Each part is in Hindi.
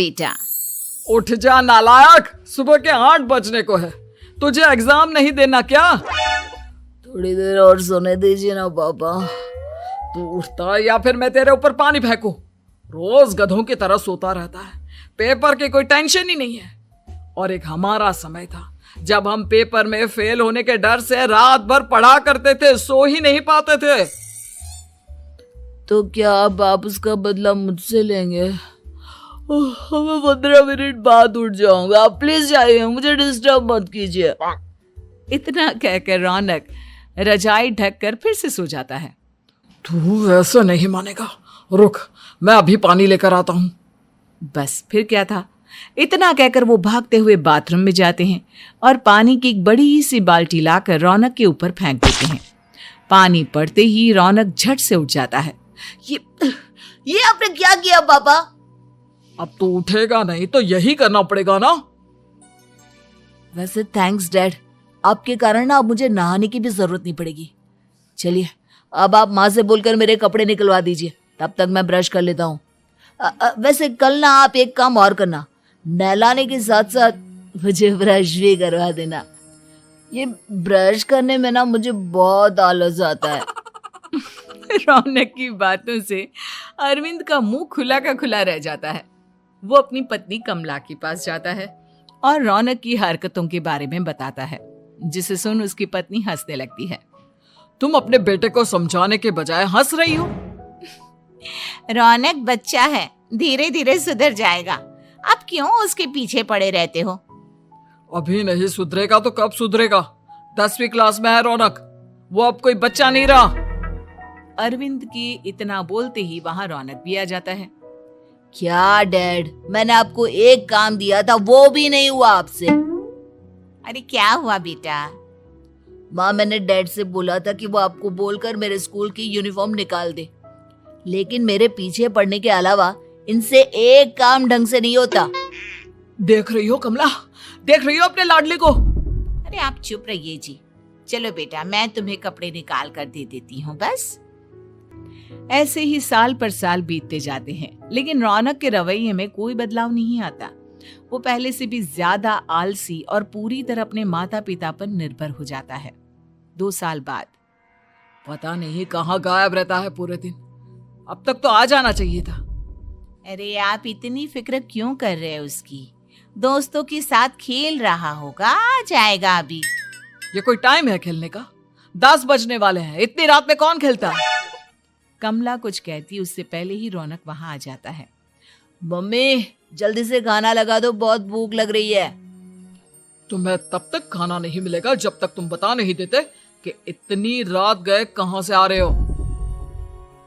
बेटा। उठ जा नालायक, सुबह के 8 बजने को है, तुझे एग्जाम नहीं देना क्या? थोड़ी देर और सोने दीजिए ना पापा। तू उठता है या फिर मैं तेरे ऊपर पानी फेंकूं? रोज गधों की तरह सोता रहता है, पेपर की कोई टेंशन ही नहीं है। और एक हमारा समय था जब हम पेपर में फेल होने के डर से रात भर पढ़ा करते थे, सो ही नहीं पाते थे। तो क्या अब आप उसका बदला मुझसे लेंगे? मैं 15 मिनट बाद उठ जाऊंगा, आप प्लीज जाइए, मुझे डिस्टर्ब मत कीजिए। इतना कहकर रौनक रजाई ढककर फिर से सो जाता है। तू ऐसा नहीं मानेगा, रुक मैं अभी पानी लेकर आता हूं। बस फिर क्या था, इतना कहकर वो भागते हुए बाथरूम में जाते हैं और पानी की एक बड़ी सी बाल्टी लाकर रौनक के ऊपर फेंक देते हैं। पानी पड़ते ही रौनक झट से उठ जाता है। ये आपने क्या किया पापा? अब तो उठेगा नहीं तो यही करना पड़ेगा ना। वैसे थैंक्स डैड, आपके कारण ना अब मुझे नहाने की भी जरूरत नहीं पड़ेगी। चलिए अब आप माँ से बोलकर मेरे कपड़े निकलवा दीजिए, तब तक मैं ब्रश कर लेता हूँ। वैसे कल ना आप एक काम और करना, नहलाने के साथ साथ मुझे ब्रश भी करवा देना। ये ब्रश करने में ना मुझे बहुत आलस आता है। रौनक की बातों से अरविंद का मुंह खुला का खुला रह जाता है। वो अपनी पत्नी कमला के पास जाता है और रौनक की हरकतों के बारे में बताता है, जिसे सुन उसकी पत्नी हंसने लगती है। तुम अपने बेटे को समझाने के बजाय हंस रही हो। रौनक बच्चा है, धीरे धीरे सुधर जाएगा, आप क्यों उसके पीछे पड़े रहते हो? अभी नहीं सुधरेगा तो कब सुधरेगा? 10वीं क्लास में है रौनक, वो अब कोई बच्चा नहीं रहा। अरविंद की इतना बोलते ही वहां रौनक भी आ जाता है। क्या डैड, मैंने आपको एक काम दिया था, वो भी नहीं हुआ आपसे। अरे क्या हुआ बेटा? माँ, मैंने डैड से बोला था कि वो आपको बोलकर मेरे स्कूल की यूनिफॉर्म निकाल दे, लेकिन मेरे पीछे पड़ने के अलावा इनसे एक काम ढंग से नहीं होता। देख रही हो कमला, देख रही हो अपने लाडले को? अरे आप चुप रहिए जी। चलो बेटा, मैं तुम्हें कपड़े निकाल कर दे देती हूँ। बस ऐसे ही साल पर साल बीतते जाते हैं, लेकिन रौनक के रवैये में कोई बदलाव नहीं आता। वो पहले से भी ज्यादा आलसी और पूरी तरह अपने माता पिता पर निर्भर हो जाता है। 2 साल बाद पता नहीं कहाँ गायब रहता है पूरे दिन, अब तक तो आ जाना चाहिए था। अरे आप इतनी फिक्र क्यों कर रहे हैं उसकी? दोस्तों के साथ खेल रहा होगा, आ जाएगा अभी। ये कोई टाइम है खेलने का? 10 बजने वाले हैं, इतनी रात में कौन खेलता है? कमला कुछ कहती उससे पहले ही रौनक वहां आ जाता है। मम्मी जल्दी से खाना लगा दो, बहुत भूख लग रही है। तुम्हें तब तक खाना नहीं मिलेगा जब तक तुम बता नहीं देते कि इतनी रात गए कहां से आ रहे हो।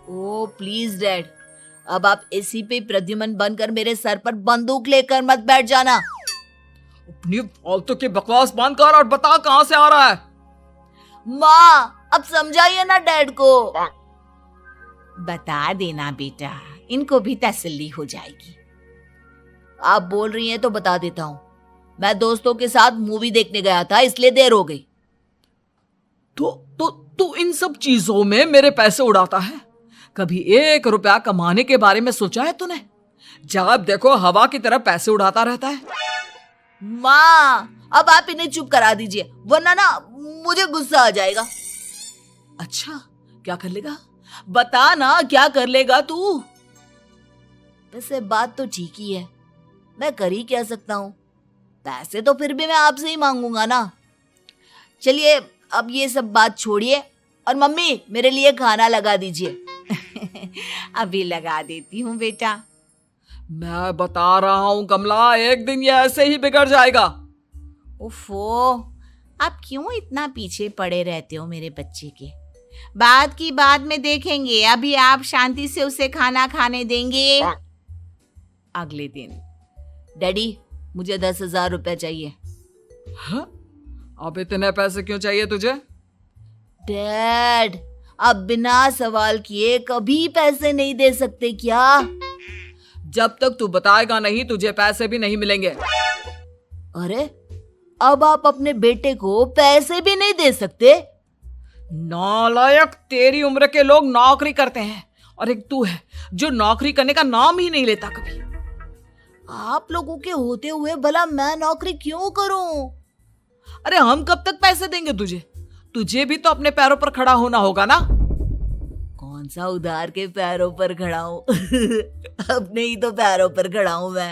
ओ प्लीज डैड, अब आप एसी पे प्रद्युमन बनकर मेरे सर पर बंदूक लेकर मत बैठ जाना। अपनी फालतू की बकवास बंद कर और बता कहां से आ रहा है। माँ अब समझाइए ना डैड को। बता देना बेटा, इनको भी तसल्ली हो जाएगी। आप बोल रही हैं तो बता देता हूँ, मैं दोस्तों के साथ मूवी देखने गया था, इसलिए देर हो गई। तो इन सब चीजों में मेरे पैसे उड़ाता है? कभी 1 रुपया कमाने के बारे में सोचा है तूने? जब देखो हवा की तरह पैसे उड़ाता रहता है। माँ अब आप इन्हें चुप करा दीजिए, वरना ना मुझे गुस्सा आ जाएगा। अच्छा क्या कर लेगा? बता ना क्या कर लेगा तू? वैसे बात तो ठीक ही है, मैं कर ही क्या सकता हूँ, पैसे तो फिर भी मैं आपसे ही मांगूंगा ना। चलिए अब ये सब बात छोड़िए और मम्मी मेरे लिए खाना लगा दीजिए। अभी लगा देती हूँ बेटा। मैं बता रहा हूँ कमला, एक दिन ये ऐसे ही बिगड़ जाएगा। ओफो, आप क्यों इतना पीछे पड़े रहते हो मेरे बच्चे के? बात की बाद में देखेंगे, अभी आप शांति से उसे खाना खाने देंगे। अगले दिन, डैडी मुझे 10,000 रुपए चाहिए। हाँ? अब इतने पैसे क्यों चाहिए तुझे? डैड आप बिना सवाल किए कभी पैसे नहीं दे सकते क्या? जब तक तू बताएगा नहीं तुझे पैसे भी नहीं मिलेंगे। अरे अब आप अपने बेटे को पैसे भी नहीं दे सकते? नालायक, तेरी उम्र के लोग नौकरी करते हैं और एक तू है जो नौकरी करने का नाम ही नहीं लेता कभी। आप लोगों के होते हुए भला मैं नौकरी क्यों करूं? अरे हम कब तक पैसे देंगे तुझे? तुझे भी तो अपने पैरों पर खड़ा होना होगा ना। कौन सा उधार के पैरों पर खड़ा हूं? अपने ही तो पैरों पर खड़ा हूं मैं।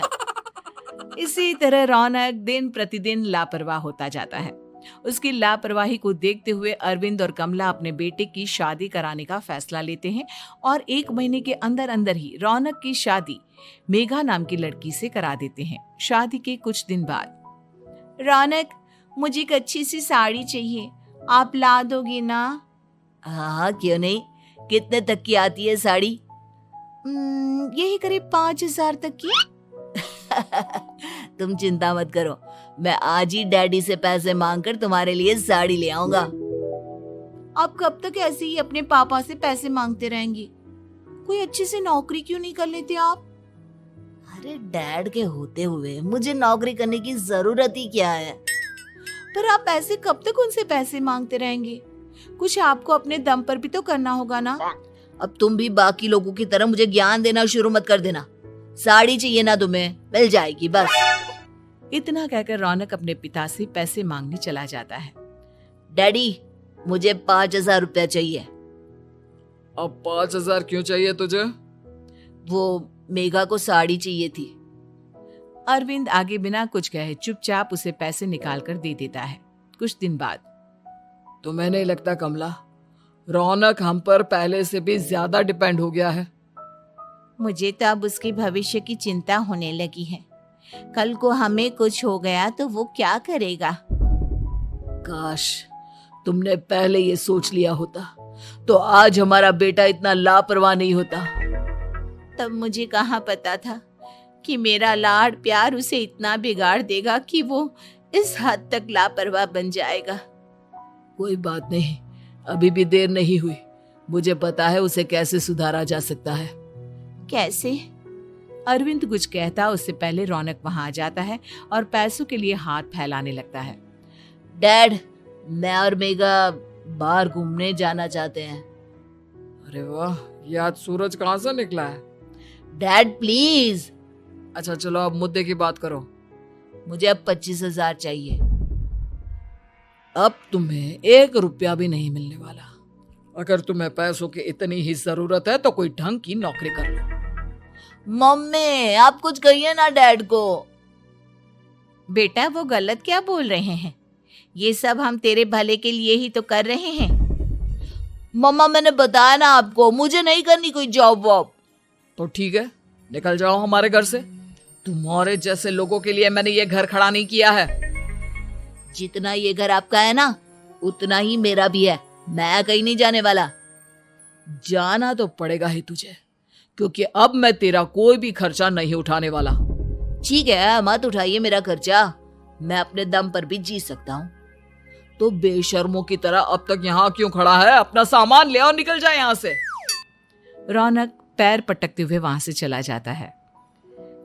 इसी तरह रौनक दिन प्रतिदिन लापरवाह होता जाता है। उसकी लापरवाही को देखते हुए अरविंद और कमला अपने बेटे की शादी कराने का फैसला लेते हैं और 1 महीने के अंदर अंदर ही रौनक की शादी मेघा नाम की लड़की से करा देते हैं। शादी के कुछ दिन बाद, रौनक, मुझे एक अच्छी सी साड़ी चाहिए, आप ला दोगी ना? हाँ, क्यों नहीं। कितने तक की आती है साड़ी? यही करीब 5,000 तक की। तुम चिंता मत करो, मैं आज ही डैडी से पैसे मांगकर तुम्हारे लिए साड़ी ले आऊंगा। आप कब तक ऐसे ही अपने पापा से पैसे मांगते रहेंगी? कोई अच्छी सी नौकरी क्यों नहीं कर लेते आप? अरे डैड के होते हुए मुझे नौकरी करने की जरूरत ही क्या है? पर आप ऐसे कब तक उनसे पैसे मांगते रहेंगे? कुछ आपको अपने दम पर भी तो करना होगा ना। अब तुम भी बाकी लोगों की तरह मुझे ज्ञान देना शुरू मत कर देना। साड़ी चाहिए ना तुम्हें, मिल जाएगी बस। इतना कहकर रौनक अपने पिता से पैसे मांगने चला जाता है। डैडी, मुझे 5,000 रुपया चाहिए। अब 5,000 क्यों चाहिए तुझे? वो मेघा को साड़ी चाहिए थी। अरविंद आगे बिना कुछ कहे चुपचाप उसे पैसे निकाल कर दे देता है। कुछ दिन बाद, तुम्हें नहीं लगता कमला, रौनक हम पर पहले से भी ज्यादा डिपेंड हो गया है? मुझे तो अब उसके भविष्य की चिंता होने लगी है। कल को हमें कुछ हो गया तो वो क्या करेगा? काश तुमने पहले ये सोच लिया होता तो आज हमारा बेटा इतना लापरवाह नहीं होता। तब मुझे कहाँ पता था कि मेरा लाड़ प्यार उसे इतना बिगाड़ देगा कि वो इस हद तक लापरवाह बन जाएगा। कोई बात नहीं, अभी भी देर नहीं हुई। मुझे पता है उसे कैसे सुधारा जा सकता है। कैसे? अरविंद कुछ कहता उससे पहले रौनक वहां आ जाता है और पैसों के लिए हाथ फैलाने लगता है। डैड, मैं और मेघा बाहर घूमने जाना चाहते हैं। अरे वाह, ये आज सूरज कहाँ से निकला है? Dad please. अच्छा चलो अब मुद्दे की बात करो। मुझे अब 25,000 चाहिए। अब तुम्हें 1 रुपया भी नहीं मिलने वाला। अगर तुम्हें पैसों की इतनी ही जरूरत है तो कोई ढंग की नौकरी कर लो। मम्मी, आप कुछ कहिए ना डैड को। बेटा, वो गलत क्या बोल रहे हैं? ये सब हम तेरे भले के लिए ही तो कर रहे हैं। मम्मा, मैंने बताया ना आपको, मुझे नहीं करनी कोई जॉब वॉब। तो ठीक है, निकल जाओ हमारे घर से। तुम्हारे जैसे लोगों के लिए मैंने ये घर खड़ा नहीं किया है। जितना ये घर आपका है ना, उतना ही मेरा भी है। मैं कहीं नहीं जाने वाला। जाना तो पड़ेगा ही तुझे, क्योंकि अब मैं तेरा कोई भी खर्चा नहीं उठाने वाला। ठीक है, मत उठाइए मेरा खर्चा, मैं अपने दम पर भी जी सकता हूँ। तो बेशर्मों की तरह अब तक यहाँ क्यों खड़ा है? अपना सामान ले और निकल जाए यहाँ से। रौनक पैर पटकते हुए वहां से चला जाता है।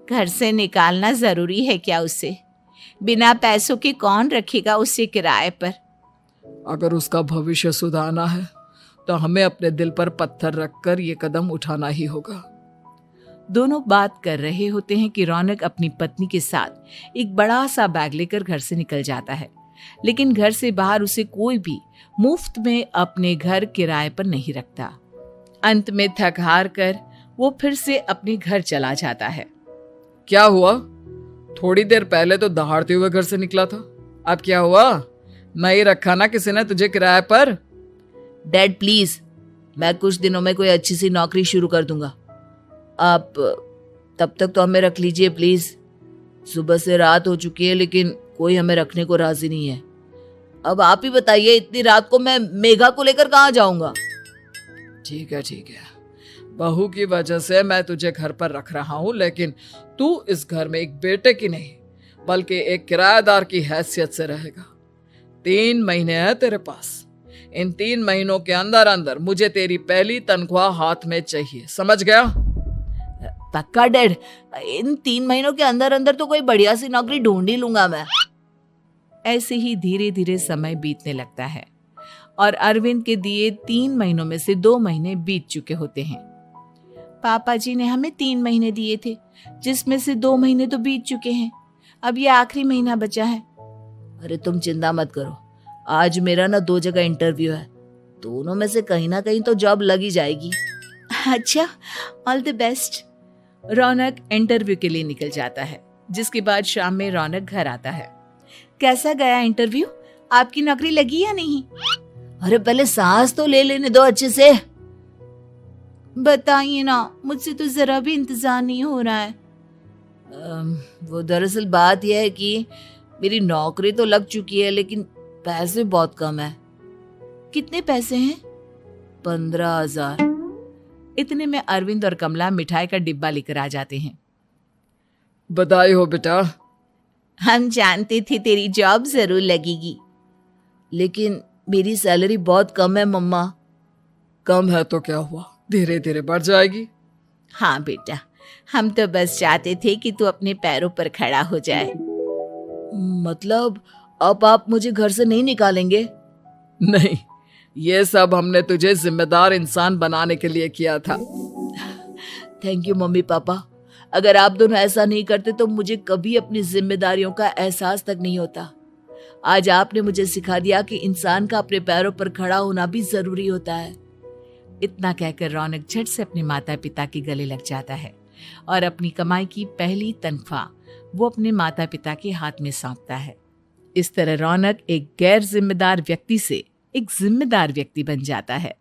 घर से निकालना जरूरी है क्या उसे? बिना पैसों के कौन रखेगा उसे किराए पर? अगर उसका भविष्य सुधारना है तो हमें अपने दिल पर पत्थर रखकर ये कदम उठाना ही होगा। दोनों बात कर रहे होते हैं कि रौनक अपनी पत्नी के साथ एक बड़ा सा बैग लेकर घर से निकल जाता है, लेकिन घर से बाहर उसे कोई भी मुफ्त में अपने घर किराए पर नहीं रखता। अंत में थक हार कर वो फिर से अपने घर चला जाता है। क्या हुआ? थोड़ी देर पहले तो दहाड़ते हुए घर से निकला था, अब क्या हुआ? नहीं रखा ना किसी ने तुझे किराए पर? डैड प्लीज, मैं कुछ दिनों में कोई अच्छी सी नौकरी शुरू कर दूंगा। आप तब तक तो हमें रख लीजिए प्लीज। सुबह से रात हो चुकी है लेकिन कोई हमें रखने को राजी नहीं है। अब आप ही बताइए, इतनी रात को मैं मेघा को लेकर कहाँ जाऊंगा? ठीक है ठीक है, बहू की वजह से मैं तुझे घर पर रख रहा हूँ, लेकिन तू इस घर में एक बेटे की नहीं बल्कि एक किराएदार की हैसियत से रहेगा। 3 महीने है तेरे पास। इन 3 महीनों के अंदर अंदर मुझे तेरी पहली तनख्वाह हाथ में चाहिए, समझ गया? पक्का डैड, इन 3 महीनों के अंदर अंदर तो कोई बढ़िया सी नौकरी ढूंढ ही लूंगा मैं। ऐसे ही धीरे धीरे समय बीतने लगता है और अरविंद के दिए 3 महीनों में से 2 महीने बीत चुके होते हैं। पापा जी ने हमें 3 महीने दिए थे, जिसमें से 2 महीने तो बीत चुके हैं। अब ये आखिरी महीना बचा है। अरे तुम चिंता मत करो, आज मेरा ना 2 जगह इंटरव्यू है, दोनों में से कहीं ना कहीं तो जॉब लगी जाएगी। अच्छा, all the best. Raunak interview के लिए निकल जाता है, जिसके बाद शाम में रौनक घर आता है। कैसा गया इंटरव्यू? आपकी नौकरी लगी या नहीं? अरे पहले सांस तो ले लेने दो अच्छे से। बताइए ना, मुझसे तो जरा भी इंतजार नहीं हो रहा है। वो दरअसल बात यह है कि मेरी नौकरी तो लग चुकी है, लेकिन पैसे बहुत कम है। कितने पैसे हैं? 15,000। इतने में अरविंद और कमला मिठाई का डिब्बा लेकर आ जाते हैं। बधाई हो बेटा। हम जानते थे तेरी जॉब जरूर लगेगी। लेकिन मेरी सैलरी बहुत कम है मम्मा। कम है तो क्या हुआ, धीरे धीरे बढ़ जाएगी। हाँ बेटा, हम तो बस चाहते थे कि तू अपने पैरों पर खड़ा हो जाए। मतलब अब आप मुझे घर से नहीं निकालेंगे? नहीं, ये सब हमने तुझे जिम्मेदार इंसान बनाने के लिए किया था। Thank you mummy papa. अगर आप दोनों ऐसा नहीं करते तो मुझे कभी अपनी जिम्मेदारियों का एहसास तक नहीं होता। आज आपने मुझे सिखा दिया कि इंसान का अपने पैरों पर खड़ा होना भी जरूरी होता है। इतना कहकर रौनक झट से अपने माता पिता के गले लग जाता है और अपनी कमाई की पहली तनख्वाह वो अपने माता पिता के हाथ में सौंपता है। इस तरह रौनक एक गैर जिम्मेदार व्यक्ति से एक जिम्मेदार व्यक्ति बन जाता है।